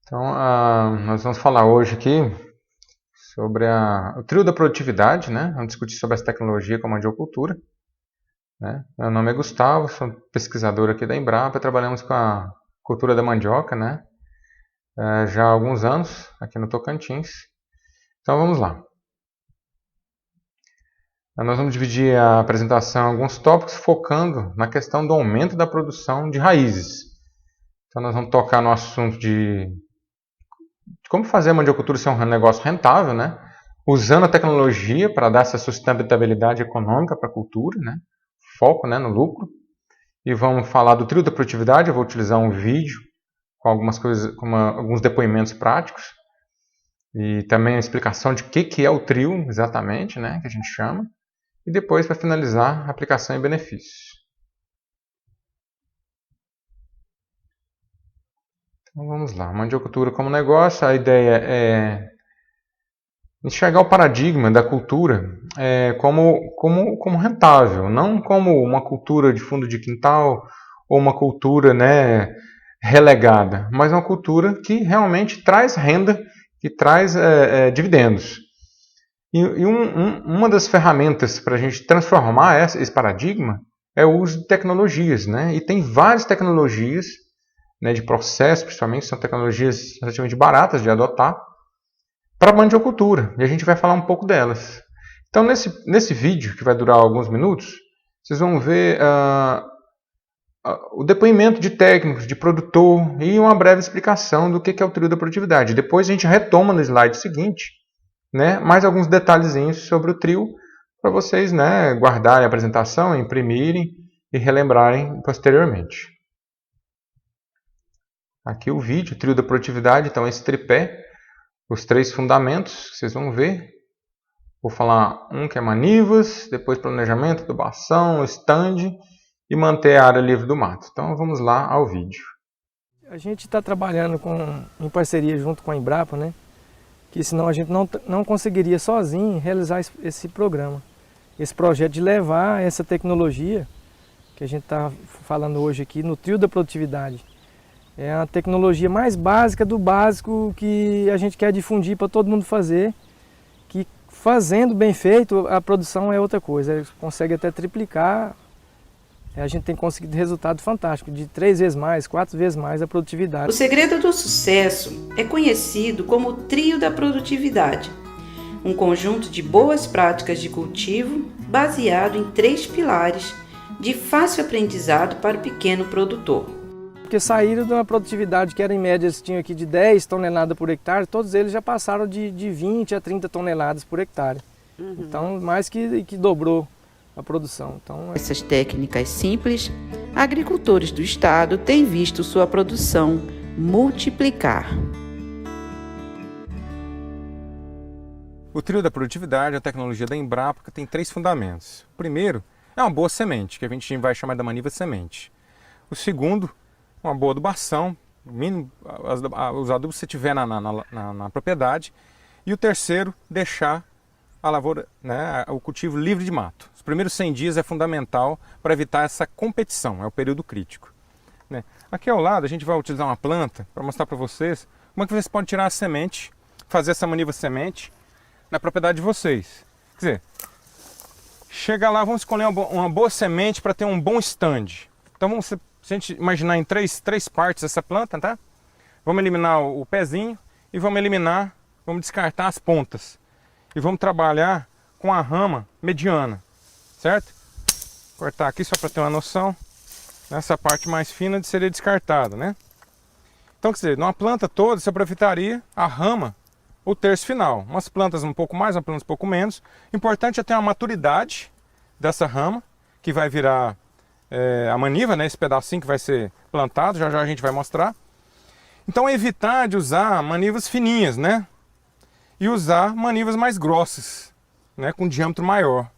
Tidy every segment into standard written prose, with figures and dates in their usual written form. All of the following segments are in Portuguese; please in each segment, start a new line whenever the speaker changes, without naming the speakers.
Então, nós vamos falar hoje aqui sobre o trio da produtividade, né? Vamos discutir sobre essa tecnologia com a mandiocultura, né? Meu nome é Gustavo, sou pesquisador aqui da Embrapa, trabalhamos com a cultura da mandioca, né? Já há alguns anos, aqui no Tocantins. Então, vamos lá. Nós vamos dividir a apresentação em alguns tópicos, focando na questão do aumento da produção de raízes. Então, nós vamos tocar no assunto de como fazer a mandiocultura ser um negócio rentável, né? Usando a tecnologia para dar essa sustentabilidade econômica para a cultura, né? Foco, né, no lucro. E vamos falar do trio da produtividade. Eu vou utilizar um vídeo com algumas coisas, alguns depoimentos práticos e também a explicação de o que é o trio exatamente, né, que a gente chama. E depois, para finalizar, aplicação e benefícios. Então vamos lá. Mandiocultura como negócio, a ideia é enxergar o paradigma da cultura como rentável, não como uma cultura de fundo de quintal ou uma cultura, né, relegada, mas uma cultura que realmente traz renda, que traz dividendos. E uma das ferramentas para a gente transformar esse paradigma é o uso de tecnologias, né? E tem várias tecnologias, né, de processo, principalmente, são tecnologias relativamente baratas de adotar, para a mandiocultura, e a gente vai falar um pouco delas. Então, nesse vídeo, que vai durar alguns minutos, vocês vão ver o depoimento de técnicos, de produtor, e uma breve explicação do que é o trio da produtividade. Depois a gente retoma no slide seguinte, né, mais alguns detalhezinhos sobre o trio, para vocês, né, guardarem a apresentação, imprimirem e relembrarem posteriormente. Aqui o vídeo, o trio da produtividade, então esse tripé, os três fundamentos, vocês vão ver. Vou falar um que é manivas, depois planejamento, adubação, stand e manter a área livre do mato. Então vamos lá ao vídeo.
A gente está trabalhando em parceria junto com a Embrapa, né? Que senão a gente não conseguiria sozinho realizar esse programa, esse projeto de levar essa tecnologia que a gente está falando hoje aqui no trio da produtividade. É a tecnologia mais básica do básico que a gente quer difundir para todo mundo fazer, que fazendo bem feito a produção é outra coisa, ele consegue até triplicar, a gente tem conseguido resultado fantástico, de 3 vezes mais, 4 vezes mais a produtividade.
O segredo do sucesso é conhecido como o trio da produtividade, um conjunto de boas práticas de cultivo baseado em 3 pilares de fácil aprendizado para o pequeno produtor.
Porque saíram de uma produtividade que era em média, eles tinham aqui de 10 toneladas por hectare, todos eles já passaram de 20 a 30 toneladas por hectare. Então, mais que dobrou a produção. Então,
essas técnicas simples, agricultores do estado têm visto sua produção multiplicar.
O trio da produtividade é a tecnologia da Embrapa que tem 3 fundamentos. O primeiro é uma boa semente, que a gente vai chamar da maniva semente. O segundo, uma boa adubação, mínimo, os adubos que você tiver na propriedade. E o terceiro, deixar a lavoura, né, o cultivo livre de mato. Os primeiros 100 dias é fundamental para evitar essa competição, é o período crítico, né? Aqui ao lado a gente vai utilizar uma planta para mostrar para vocês como é que vocês podem tirar a semente, fazer essa maniva semente na propriedade de vocês. Quer dizer, chega lá, vamos escolher uma boa semente para ter um bom stand. Então se a gente imaginar em três partes essa planta, tá? Vamos eliminar o pezinho e vamos descartar as pontas. E vamos trabalhar com a rama mediana, certo? Cortar aqui só para ter uma noção. Essa parte mais fina seria descartada, né? Então, quer dizer, numa planta toda você aproveitaria a rama, o terço final. Umas plantas um pouco mais, umas plantas um pouco menos. O importante é ter uma maturidade dessa rama, que vai virar a maniva, né? Esse pedacinho que vai ser plantado, já já a gente vai mostrar. Então, evitar de usar manivas fininhas, né? E usar manivas mais grossas, né, com diâmetro maior,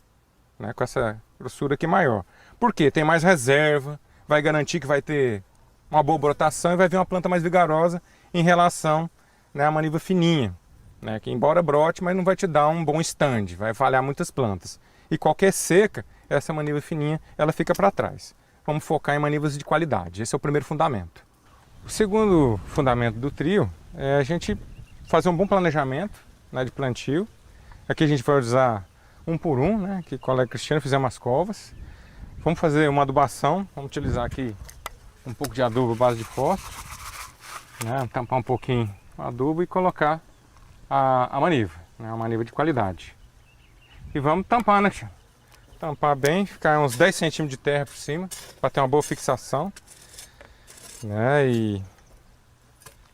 né, com essa grossura aqui maior. Por quê? Tem mais reserva, vai garantir que vai ter uma boa brotação e vai vir uma planta mais vigorosa em relação, né, à maniva fininha, né, que embora brote, mas não vai te dar um bom stand, vai falhar muitas plantas. E qualquer seca, essa maniva fininha, ela fica para trás. Vamos focar em manivas de qualidade, esse é o primeiro fundamento. O segundo fundamento do trio é a gente fazer um bom planejamento, né, de plantio. Aqui a gente vai usar um por um, né, que o colega Cristiano fizer umas covas. Vamos fazer uma adubação, vamos utilizar aqui um pouco de adubo à base de fósforo, né, tampar um pouquinho o adubo e colocar a maniva, né, uma maniva de qualidade. E vamos tampar, né, Cristiano? Tampar bem, ficar uns 10 centímetros de terra por cima, para ter uma boa fixação, né, e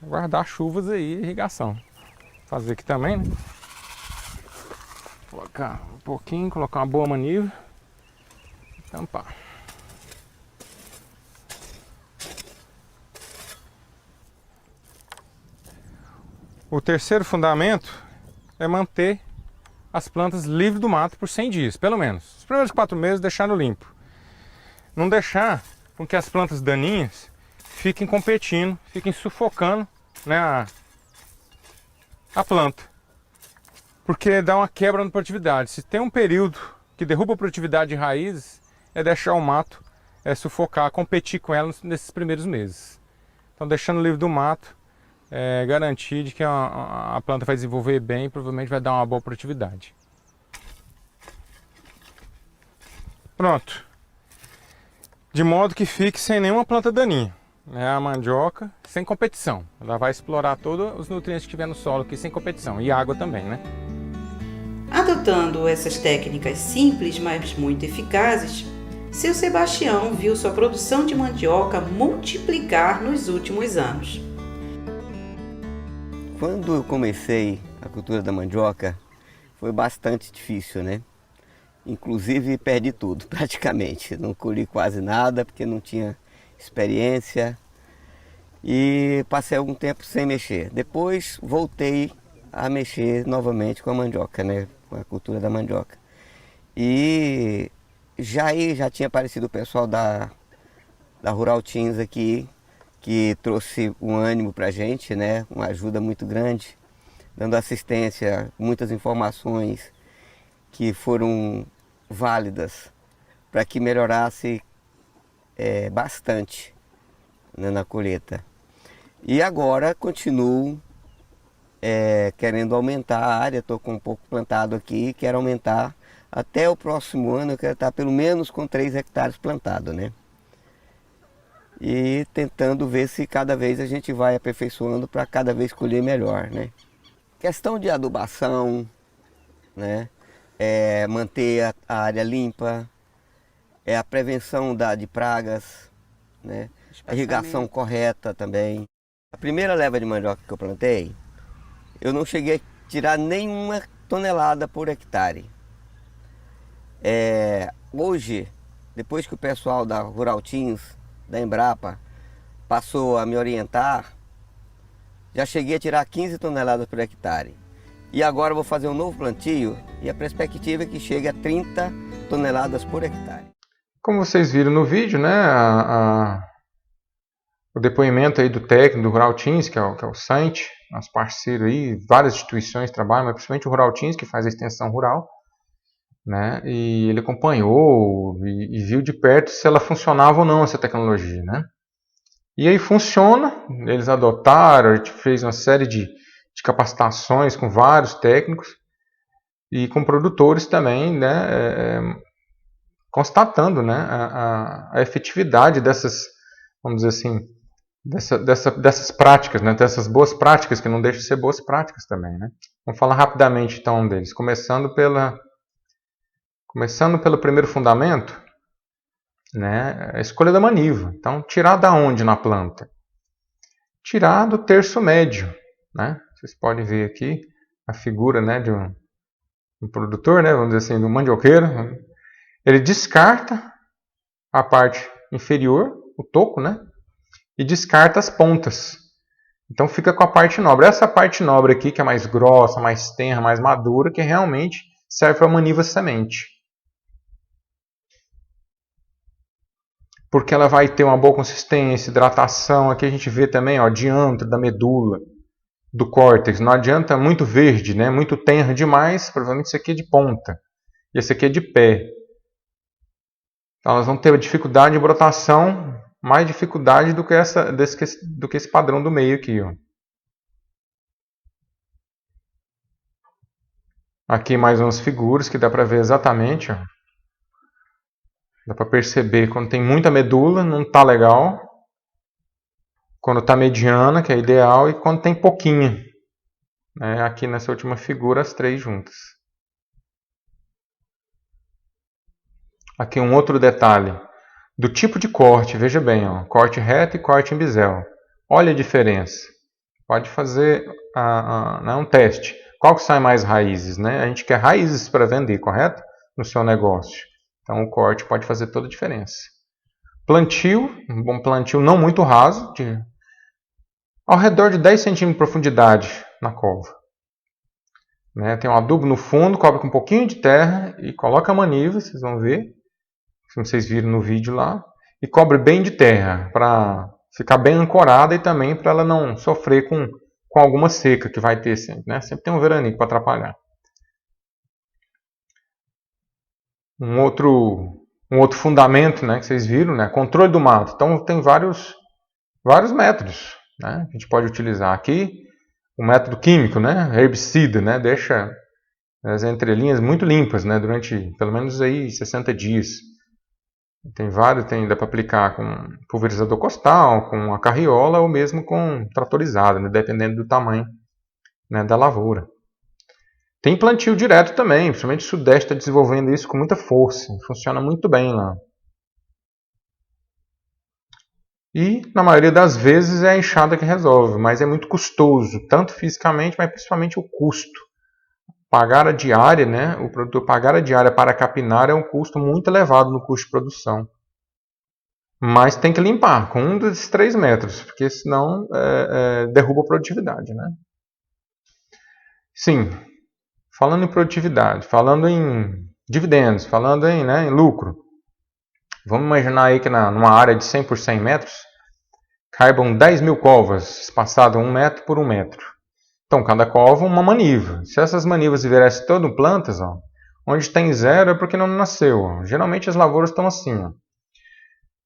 guardar chuvas aí, irrigação. Fazer aqui também, né? Colocar um pouquinho, colocar uma boa maniva e tampar. O terceiro fundamento é manter as plantas livres do mato por 100 dias, pelo menos. Os primeiros 4 meses deixar no limpo. Não deixar com que as plantas daninhas fiquem competindo, fiquem sufocando, né, a planta. Porque dá uma quebra na produtividade. Se tem um período que derruba a produtividade de raízes, é deixar o mato sufocar, competir com ela nesses primeiros meses. Então, deixando livre do mato, garantir de que a planta vai desenvolver bem e provavelmente vai dar uma boa produtividade. Pronto. De modo que fique sem nenhuma planta daninha. A mandioca sem competição. Ela vai explorar todos os nutrientes que tiver no solo aqui sem competição. E água também, né?
Adotando essas técnicas simples, mas muito eficazes, seu Sebastião viu sua produção de mandioca multiplicar nos últimos anos.
Quando eu comecei a cultura da mandioca, foi bastante difícil, né? Inclusive perdi tudo, praticamente. Não colhi quase nada, porque não tinha experiência. E passei algum tempo sem mexer. Depois voltei a mexer novamente com a mandioca, né? Com a cultura da mandioca. E já tinha aparecido o pessoal da Rural Teams aqui, que trouxe um ânimo para a gente, né? Uma ajuda muito grande, dando assistência, muitas informações que foram válidas para que melhorasse bastante, né, na colheita. E agora continuo querendo aumentar a área, estou com um pouco plantado aqui, quero aumentar até o próximo ano, eu quero estar pelo menos com 3 hectares plantado, né? E tentando ver se cada vez a gente vai aperfeiçoando para cada vez colher melhor, né? Questão de adubação, né? Manter a área limpa, a prevenção de pragas, né? A irrigação correta também. A primeira leva de mandioca que eu plantei, eu não cheguei a tirar nenhuma tonelada por hectare. Hoje, depois que o pessoal da Rural Teams, da Embrapa, passou a me orientar, já cheguei a tirar 15 toneladas por hectare. E agora eu vou fazer um novo plantio e a perspectiva é que chegue a 30 toneladas por hectare.
Como vocês viram no vídeo, né, o depoimento aí do técnico do Rural Teams, que é o Sante, nosso parceiro aí, várias instituições trabalham, mas principalmente o Rural Teams, que faz a extensão rural, né, e ele acompanhou e viu de perto se ela funcionava ou não, essa tecnologia, né. E aí funciona, eles adotaram, a gente fez uma série de capacitações com vários técnicos e com produtores também, né, constatando, né, a efetividade dessas, vamos dizer assim, dessas práticas, né, dessas boas práticas, que não deixam de ser boas práticas também, né. Vamos falar rapidamente então um deles, começando pelo primeiro fundamento, né, a escolha da maniva. Então, tirar da onde na planta? Tirar do terço médio, né? Vocês podem ver aqui a figura, né, de um produtor, né, vamos dizer assim, do mandioqueiro. Ele descarta a parte inferior, o toco, né, e descarta as pontas. Então fica com a parte nobre. Essa parte nobre aqui, que é mais grossa, mais tenra, mais madura, que realmente serve para maniva semente. Porque ela vai ter uma boa consistência, hidratação. Aqui a gente vê também, ó, diâmetro da medula, do córtex. Não adianta muito verde, né? Muito tenra demais, provavelmente isso aqui é de ponta. E esse aqui é de pé. Então elas vão ter dificuldade de brotação, mais dificuldade do que esse padrão do meio aqui, ó. Aqui mais umas figuras que dá para ver exatamente, ó. Dá para perceber quando tem muita medula, não está legal. Quando está mediana, que é ideal, e quando tem pouquinha. Aqui nessa última figura, as três juntas. Aqui um outro detalhe. Do tipo de corte, veja bem, ó, corte reto e corte em bisel. Olha a diferença. Pode fazer um teste. Qual que sai mais raízes? Né? A gente quer raízes para vender, correto? No seu negócio. Então o corte pode fazer toda a diferença. Plantio, um bom plantio não muito raso, ao redor de 10 centímetros de profundidade na cova. Tem um adubo no fundo, cobre com um pouquinho de terra e coloca a maniva, vocês vão ver, como vocês viram no vídeo lá, e cobre bem de terra, para ficar bem ancorada e também para ela não sofrer com alguma seca que vai ter sempre. Sempre tem um veranico para atrapalhar. Um outro fundamento, que vocês viram, controle do mato. Então tem vários métodos, que a gente pode utilizar. Aqui, o método químico, herbicida, deixa as entrelinhas muito limpas, durante pelo menos aí 60 dias. Tem vários, dá para aplicar com pulverizador costal, com a carriola ou mesmo com tratorizada, dependendo do tamanho da lavoura. Tem plantio direto também, principalmente o Sudeste está desenvolvendo isso com muita força, funciona muito bem lá. E, na maioria das vezes, é a enxada que resolve, mas é muito custoso, tanto fisicamente, mas principalmente o custo. Pagar a diária, o produtor pagar a diária para capinar é um custo muito elevado no custo de produção. Mas tem que limpar com um desses 3 metros, porque senão derruba a produtividade. Sim, falando em produtividade, falando em dividendos, falando em lucro. Vamos imaginar aí que numa área de 100 por 100 metros, caibam 10 mil covas, espaçadas 1 metro por 1 metro. Então, cada cova uma maniva. Se essas manivas viessem todas plantas, onde tem 0 é porque não nasceu. Geralmente as lavouras estão assim.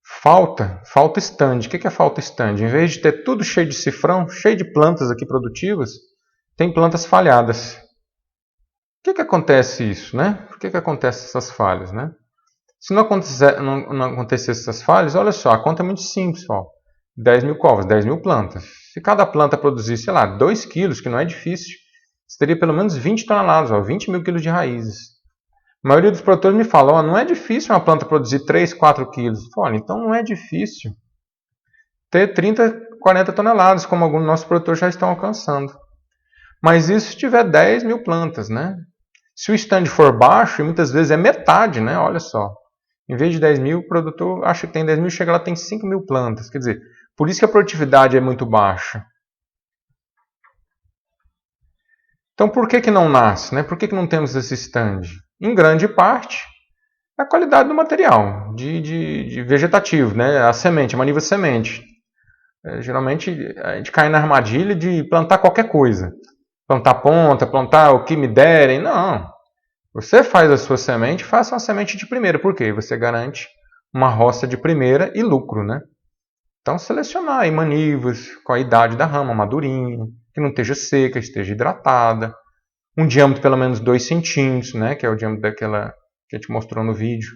Falta stand. O que é falta stand? Em vez de ter tudo cheio de cifrão, cheio de plantas aqui produtivas, tem plantas falhadas. Por que acontece isso? Por que acontecem essas falhas? Se não acontecesse essas falhas, olha só, a conta é muito simples. 10 mil covas, 10 mil plantas. Se cada planta produzisse, 2 quilos, que não é difícil, você teria pelo menos 20 toneladas, 20 mil quilos de raízes. A maioria dos produtores me fala, não é difícil uma planta produzir 3, 4 quilos. Olha, então não é difícil ter 30, 40 toneladas, como alguns dos nossos produtores já estão alcançando. Mas isso se tiver 10 mil plantas, Se o stand for baixo, muitas vezes é metade, olha só. Em vez de 10 mil, o produtor acha que tem 10 mil, chega lá tem 5 mil plantas. Quer dizer, por isso que a produtividade é muito baixa. Então, por que não nasce? Por que não temos esse stand? Em grande parte, a qualidade do material, de vegetativo, a semente, a maniva semente. Geralmente, a gente cai na armadilha de plantar qualquer coisa. Plantar ponta, plantar o que me derem. Não. Você faz a sua semente, faça uma semente de primeira. Por quê? Você garante uma roça de primeira e lucro, Então, selecionar aí manivas com a idade da rama, madurinha, que não esteja seca, esteja hidratada. Um diâmetro pelo menos 2 centímetros, que é o diâmetro daquela que a gente mostrou no vídeo,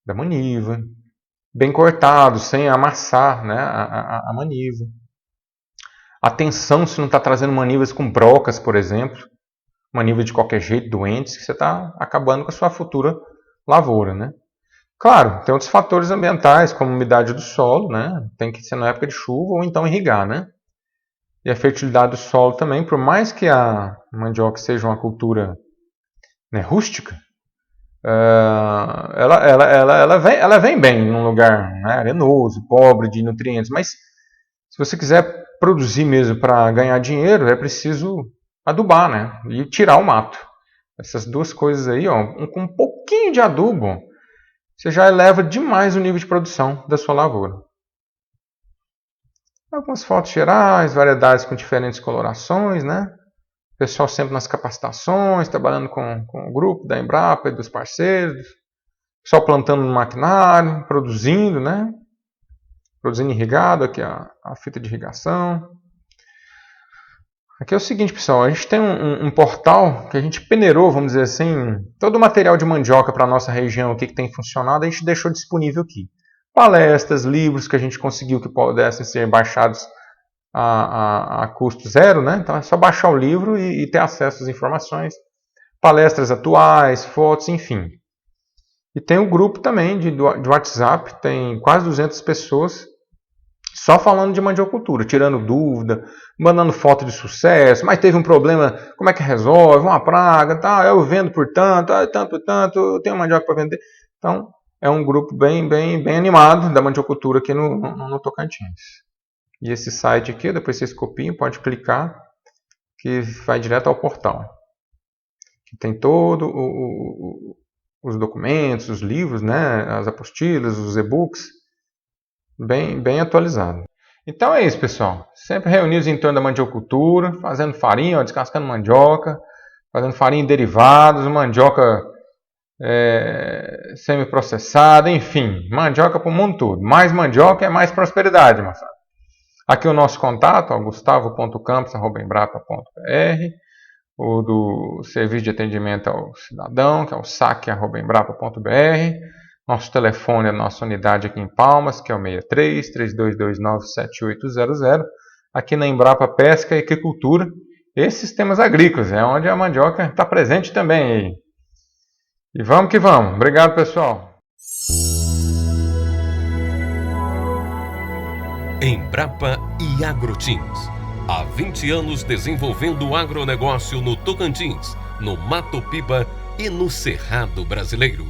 da maniva. Bem cortado, sem amassar a maniva. Atenção se não está trazendo manivas com brocas, por exemplo. Manivas de qualquer jeito, doentes, que você está acabando com a sua futura lavoura, Claro, tem outros fatores ambientais, como a umidade do solo, Tem que ser na época de chuva ou então irrigar, E a fertilidade do solo também, por mais que a mandioca seja uma cultura rústica, ela vem bem num lugar arenoso, pobre de nutrientes, mas se você quiser produzir mesmo para ganhar dinheiro, é preciso adubar, e tirar o mato. Essas duas coisas aí, com um pouquinho de adubo, você já eleva demais o nível de produção da sua lavoura. Algumas fotos gerais, variedades com diferentes colorações, O pessoal sempre nas capacitações, trabalhando com o grupo da Embrapa e dos parceiros. O pessoal plantando no maquinário, produzindo, Produzindo irrigado, aqui a fita de irrigação. Aqui é o seguinte, pessoal, a gente tem um portal que a gente peneirou, vamos dizer assim, todo o material de mandioca para a nossa região, o que tem funcionado, a gente deixou disponível aqui. Palestras, livros que a gente conseguiu que pudessem ser baixados a custo zero, né? Então é só baixar o livro e ter acesso às informações, palestras atuais, fotos, enfim. E tem um grupo também de WhatsApp, tem quase 200 pessoas só falando de mandiocultura, tirando dúvida, mandando foto de sucesso, mas teve um problema, como é que resolve? Uma praga, tá? Eu vendo por tanto, tanto por tanto, eu tenho mandioca para vender. Então, é um grupo bem animado da mandiocultura aqui no Tocantins. E esse site aqui, depois vocês copiam, pode clicar, que vai direto ao portal. Que tem todo os documentos, os livros, né? As apostilas, os e-books, bem atualizado. Então é isso, pessoal. Sempre reunidos em torno da mandiocultura, fazendo farinha, descascando mandioca, fazendo farinha em derivados, mandioca semi-processada, enfim, mandioca para o mundo todo. Mais mandioca é mais prosperidade, moçada. Aqui o nosso contato, gustavo.campos@embrapa.br, o do Serviço de Atendimento ao Cidadão, que é o saque@embrapa.br. Nosso telefone é a nossa unidade aqui em Palmas, que é o 63-3229-7800. Aqui na Embrapa Pesca e Aquicultura e Sistemas Agrícolas, é onde a mandioca está presente também aí. E vamos que vamos. Obrigado, pessoal.
Embrapa e Agrotins. Há 20 anos desenvolvendo o agronegócio no Tocantins, no Mato Piba e no Cerrado Brasileiro.